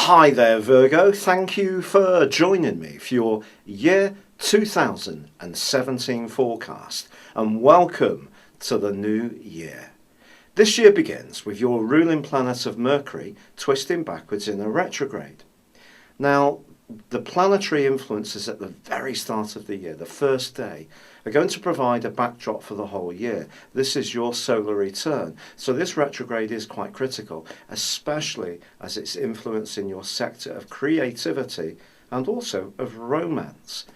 Hi there, Virgo. Thank you for joining me for your year 2017 forecast and welcome to the new year. This year begins with your ruling planet of Mercury twisting backwards in a retrograde. Now, the planetary influences at the very start of the year, the first day, are going to provide a backdrop for the whole year. This is your solar return. So this retrograde is quite critical, especially as it's influencing your sector of creativity and also of romance.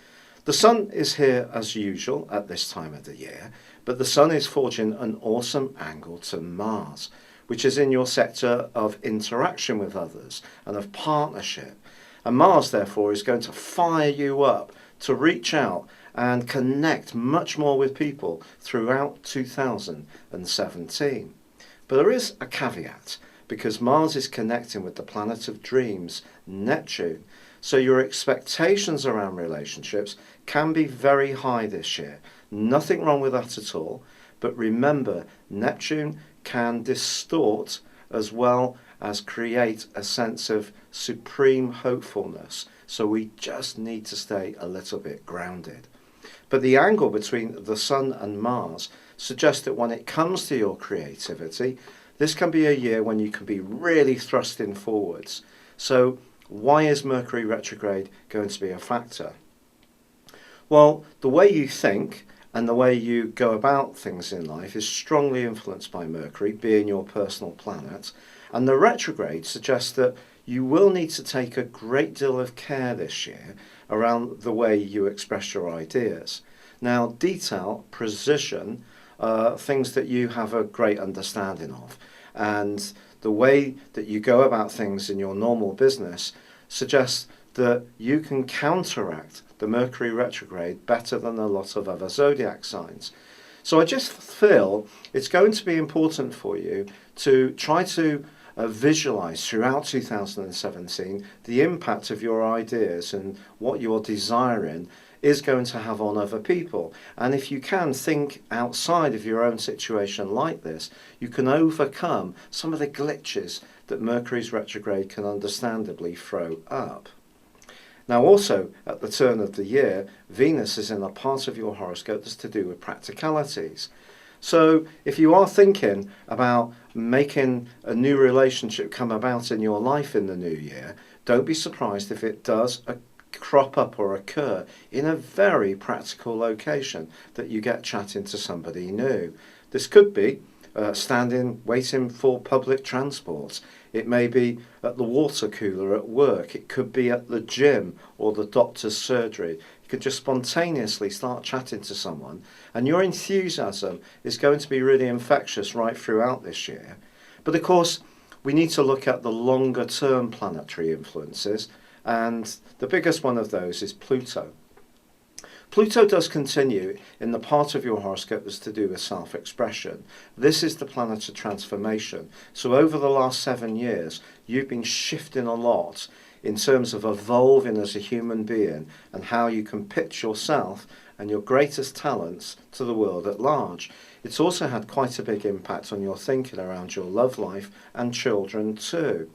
The Sun is here as usual at this time of the year, but the Sun is forging an awesome angle to Mars, which is in your sector of interaction with others and of partnership. And Mars, therefore, is going to fire you up to reach out and connect much more with people throughout 2017. But there is a caveat, because Mars is connecting with the planet of dreams, Neptune. So your expectations around relationships can be very high this year. Nothing wrong with that at all. But remember, Neptune can distort as well as create a sense of supreme hopefulness. So we just need to stay a little bit grounded. But the angle between the Sun and Mars suggests that when it comes to your creativity, this can be a year when you can be really thrusting forwards. So why is Mercury retrograde going to be a factor? Well, the way you think and the way you go about things in life is strongly influenced by Mercury, being your personal planet. And the retrograde suggests that you will need to take a great deal of care this year around the way you express your ideas. Now, detail, precision, things that you have a great understanding of, and the way that you go about things in your normal business suggests that you can counteract the Mercury retrograde better than a lot of other zodiac signs. So I just feel it's going to be important for you to try to visualize throughout 2017 the impact of your ideas and what you're desiring is going to have on other people. And if you can think outside of your own situation like this, you can overcome some of the glitches that Mercury's retrograde can understandably throw up. Now also, at the turn of the year, Venus is in a part of your horoscope that's to do with practicalities. So if you are thinking about making a new relationship come about in your life in the new year, don't be surprised if it does crop up or occur in a very practical location that you get chatting to somebody new. This could be waiting for public transport. It may be at the water cooler at work. It could be at the gym or the doctor's surgery. You could just spontaneously start chatting to someone, and your enthusiasm is going to be really infectious right throughout this year. But of course, we need to look at the longer term planetary influences, and the biggest one of those is Pluto. Pluto does continue in the part of your horoscope that's to do with self-expression. This is the planet of transformation. So over the last 7 years, you've been shifting a lot in terms of evolving as a human being and how you can pitch yourself and your greatest talents to the world at large. It's also had quite a big impact on your thinking around your love life and children too.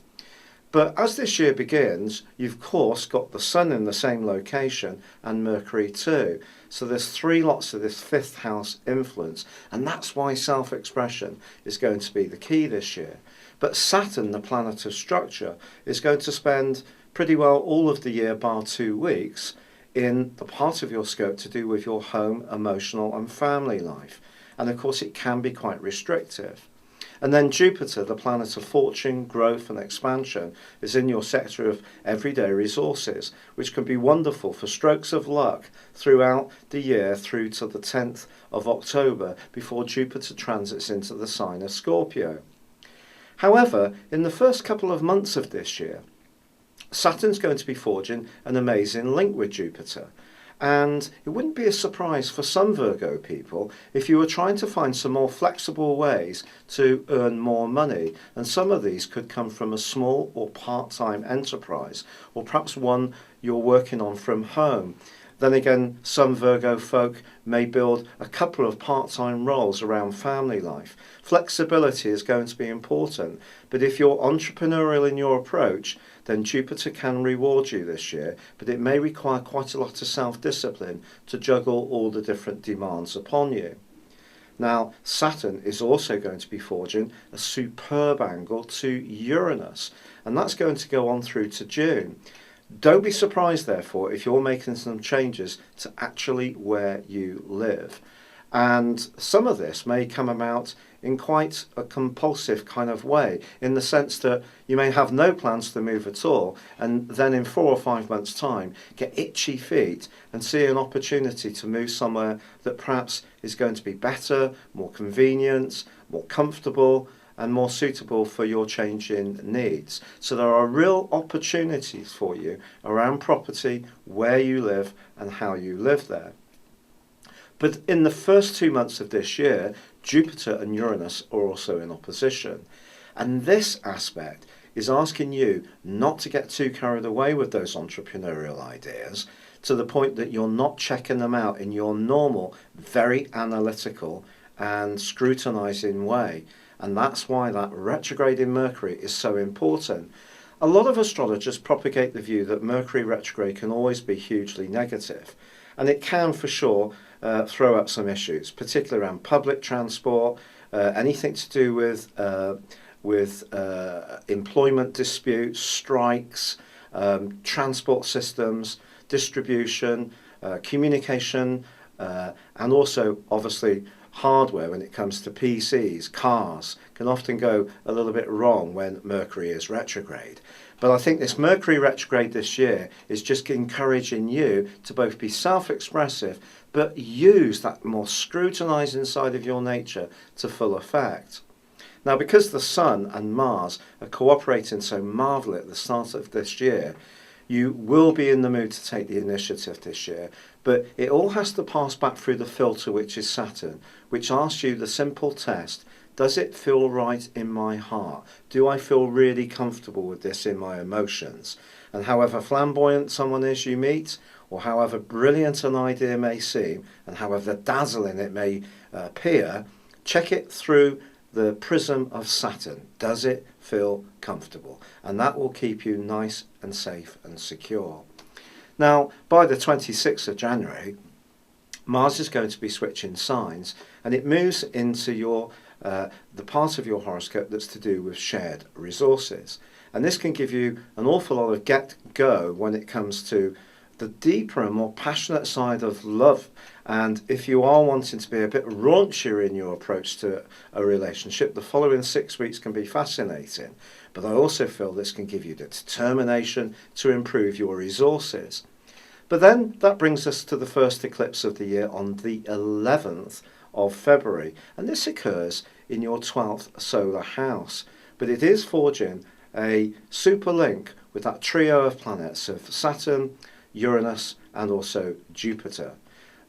But as this year begins, you've of course got the Sun in the same location and Mercury too. So there's 3 lots of this 5th house influence, and that's why self-expression is going to be the key this year. But Saturn, the planet of structure, is going to spend pretty well all of the year bar 2 weeks in the part of your scope to do with your home, emotional and family life. And of course it can be quite restrictive. And then Jupiter, the planet of fortune, growth and expansion, is in your sector of everyday resources, which can be wonderful for strokes of luck throughout the year through to the 10th of October before Jupiter transits into the sign of Scorpio. However, in the first couple of months of this year, Saturn's going to be forging an amazing link with Jupiter. And it wouldn't be a surprise for some Virgo people if you were trying to find some more flexible ways to earn more money. And some of these could come from a small or part-time enterprise, or perhaps one you're working on from home. Then again, some Virgo folk may build a couple of part-time roles around family life. Flexibility is going to be important, but if you're entrepreneurial in your approach, then Jupiter can reward you this year, but it may require quite a lot of self-discipline to juggle all the different demands upon you. Now, Saturn is also going to be forging a superb angle to Uranus, and that's going to go on through to June. Don't be surprised, therefore, if you're making some changes to actually where you live. And some of this may come about in quite a compulsive kind of way, in the sense that you may have no plans to move at all, and then in 4 or 5 months' time get itchy feet and see an opportunity to move somewhere that perhaps is going to be better, more convenient, more comfortable, and more suitable for your changing needs. So there are real opportunities for you around property, where you live and how you live there. But in the first 2 months of this year, Jupiter and Uranus are also in opposition. And this aspect is asking you not to get too carried away with those entrepreneurial ideas to the point that you're not checking them out in your normal, very analytical and scrutinizing way. And that's why that retrograde in Mercury is so important. A lot of astrologers propagate the view that Mercury retrograde can always be hugely negative. And it can, for sure, throw up some issues, particularly around public transport, anything to do with employment disputes, strikes, transport systems, distribution, communication, and also, obviously, hardware when it comes to PCs, cars, can often go a little bit wrong when Mercury is retrograde. But I think this Mercury retrograde this year is just encouraging you to both be self-expressive, but use that more scrutinizing side of your nature to full effect. Now, because the Sun and Mars are cooperating so marvellously at the start of this year, you will be in the mood to take the initiative this year, but it all has to pass back through the filter, which is Saturn, which asks you the simple test: does it feel right in my heart? Do I feel really comfortable with this in my emotions? And however flamboyant someone is you meet, or however brilliant an idea may seem, and however dazzling it may appear, check it through the prism of Saturn. Does it feel comfortable? And that will keep you nice and safe and secure. Now, by the 26th of January, Mars is going to be switching signs, and it moves into your the part of your horoscope that's to do with shared resources. And this can give you an awful lot of get-go when it comes to the deeper and more passionate side of love. And if you are wanting to be a bit raunchier in your approach to a relationship, the following 6 weeks can be fascinating. But I also feel this can give you the determination to improve your resources. But then that brings us to the first eclipse of the year on the 11th of February. And this occurs in your 12th solar house. But it is forging a super link with that trio of planets of Saturn, Uranus and also Jupiter.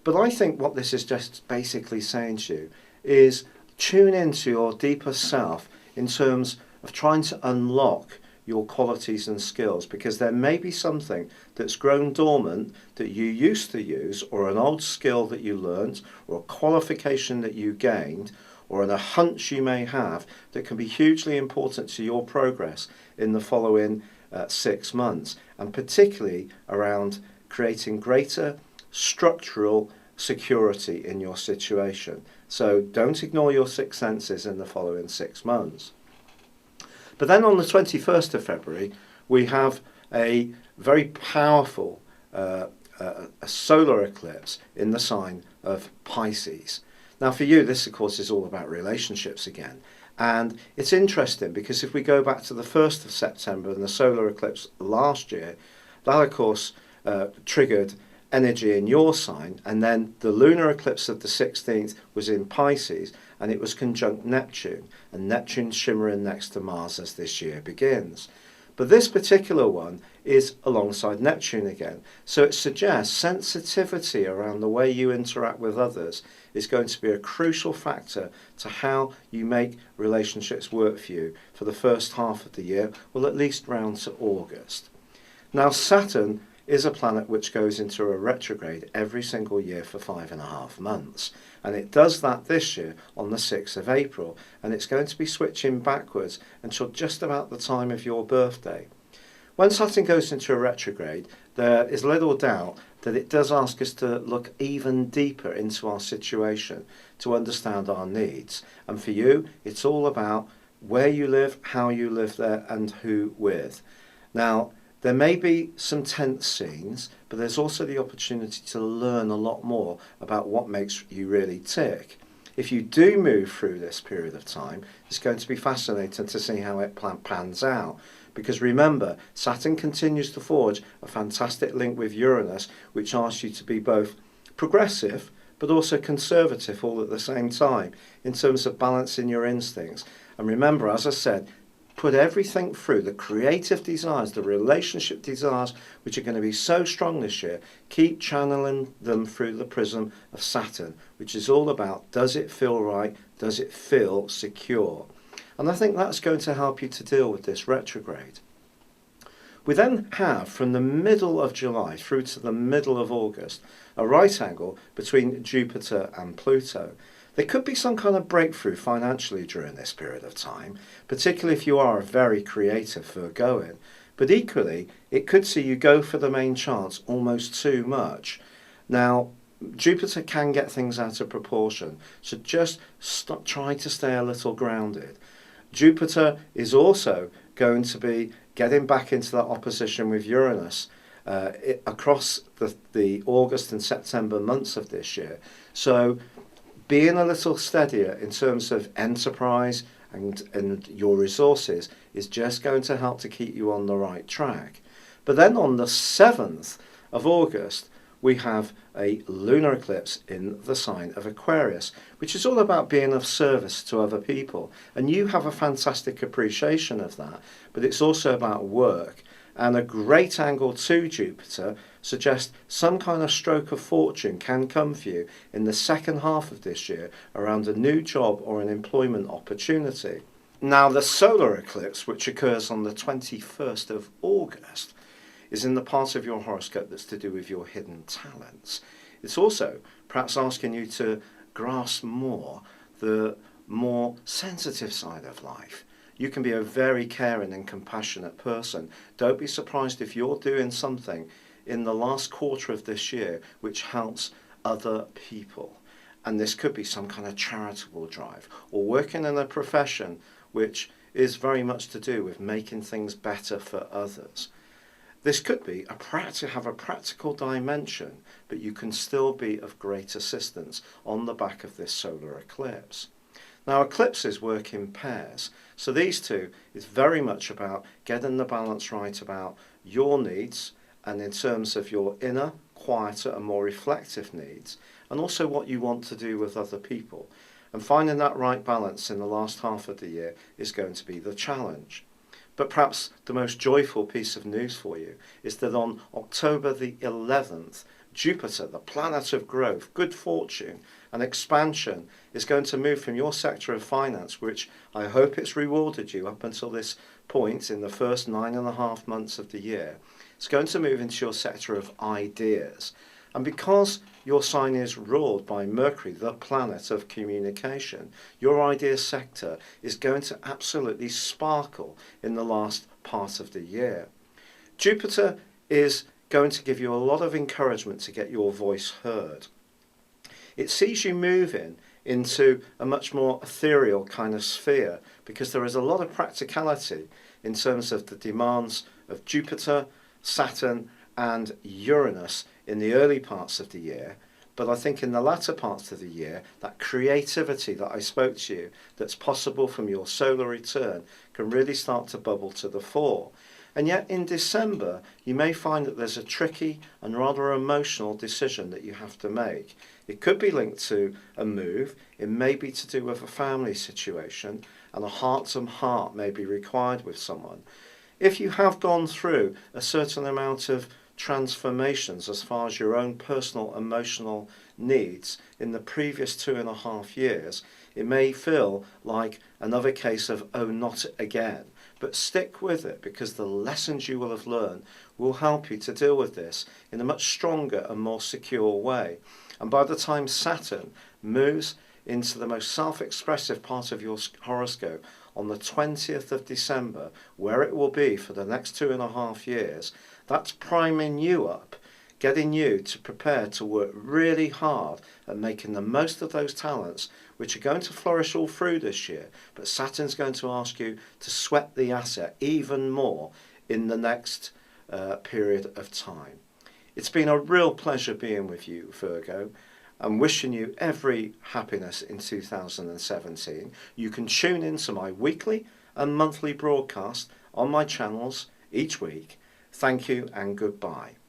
But I think what this is just basically saying to you is tune into your deeper self in terms of trying to unlock your qualities and skills, because there may be something that's grown dormant that you used to use, or an old skill that you learnt, or a qualification that you gained, or a hunch you may have that can be hugely important to your progress in the following 6 months, and particularly around creating greater structural security in your situation. So don't ignore your sixth senses in the following 6 months. But then on the 21st of February, we have a very powerful a solar eclipse in the sign of Pisces. Now for you, this of course is all about relationships again. And it's interesting because if we go back to the 1st of September and the solar eclipse last year, that of course triggered energy in your sign, and then the lunar eclipse of the 16th was in Pisces, and it was conjunct Neptune, and Neptune's shimmering next to Mars as this year begins. But this particular one is alongside Neptune again, so it suggests sensitivity around the way you interact with others is going to be a crucial factor to how you make relationships work for you for the first half of the year, well, at least round to August. Now Saturn is a planet which goes into a retrograde every single year for 5.5 months. And it does that this year on the 6th of April. And it's going to be switching backwards until just about the time of your birthday. When Saturn goes into a retrograde, there is little doubt that it does ask us to look even deeper into our situation to understand our needs. And for you, it's all about where you live, how you live there, and who with. Now, there may be some tense scenes, but there's also the opportunity to learn a lot more about what makes you really tick. If you do move through this period of time, it's going to be fascinating to see how it pans out. Because remember, Saturn continues to forge a fantastic link with Uranus, which asks you to be both progressive but also conservative all at the same time in terms of balancing your instincts. And remember, as I said, put everything through the creative desires, the relationship desires, which are going to be so strong this year. Keep channeling them through the prism of Saturn, which is all about, does it feel right? Does it feel secure? And I think that's going to help you to deal with this retrograde. We then have, from the middle of July through to the middle of August, a right angle between Jupiter and Pluto. There could be some kind of breakthrough financially during this period of time, particularly if you are a very creative Virgoan. But equally, it could see you go for the main chance almost too much. Now, Jupiter can get things out of proportion, so just try to stay a little grounded. Jupiter is also going to be getting back into that opposition with Uranus across the August and September months of this year. So being a little steadier in terms of enterprise and your resources is just going to help to keep you on the right track. But then on the 7th of August, we have a lunar eclipse in the sign of Aquarius, which is all about being of service to other people. And you have a fantastic appreciation of that, but it's also about work. And a great angle to Jupiter suggests some kind of stroke of fortune can come for you in the second half of this year around a new job or an employment opportunity. Now, the solar eclipse, which occurs on the 21st of August, is in the part of your horoscope that's to do with your hidden talents. It's also perhaps asking you to grasp more the more sensitive side of life. You can be a very caring and compassionate person. Don't be surprised if you're doing something in the last quarter of this year which helps other people. And this could be some kind of charitable drive or working in a profession which is very much to do with making things better for others. This could be have a practical dimension, but you can still be of great assistance on the back of this solar eclipse. Now, eclipses work in pairs, so these two is very much about getting the balance right about your needs and in terms of your inner, quieter and more reflective needs, and also what you want to do with other people. And finding that right balance in the last half of the year is going to be the challenge. But perhaps the most joyful piece of news for you is that on October the 11th, Jupiter, the planet of growth, good fortune and expansion, is going to move from your sector of finance, which I hope it's rewarded you up until this point in the first 9.5 months of the year. It's going to move into your sector of ideas. And because your sign is ruled by Mercury, the planet of communication, your idea sector is going to absolutely sparkle in the last part of the year. Jupiter is going to give you a lot of encouragement to get your voice heard. It sees you moving into a much more ethereal kind of sphere because there is a lot of practicality in terms of the demands of Jupiter, Saturn and Uranus in the early parts of the year, but I think in the latter parts of the year, that creativity that I spoke to you that's possible from your solar return can really start to bubble to the fore. And yet in December, you may find that there's a tricky and rather emotional decision that you have to make. It could be linked to a move, it may be to do with a family situation, and a heart-to-heart may be required with someone. If you have gone through a certain amount of transformations as far as your own personal emotional needs in the previous 2.5 years, it may feel like another case of oh not again, but stick with it, because the lessons you will have learned will help you to deal with this in a much stronger and more secure way. And by the time Saturn moves into the most self-expressive part of your horoscope on the 20th of December, where it will be for the next 2.5 years, that's priming you up, getting you to prepare to work really hard at making the most of those talents which are going to flourish all through this year. But Saturn's going to ask you to sweat the asset even more in the next period of time. It's been a real pleasure being with you, Virgo. I'm wishing you every happiness in 2017. You can tune into my weekly and monthly broadcast on my channels each week. Thank you and goodbye.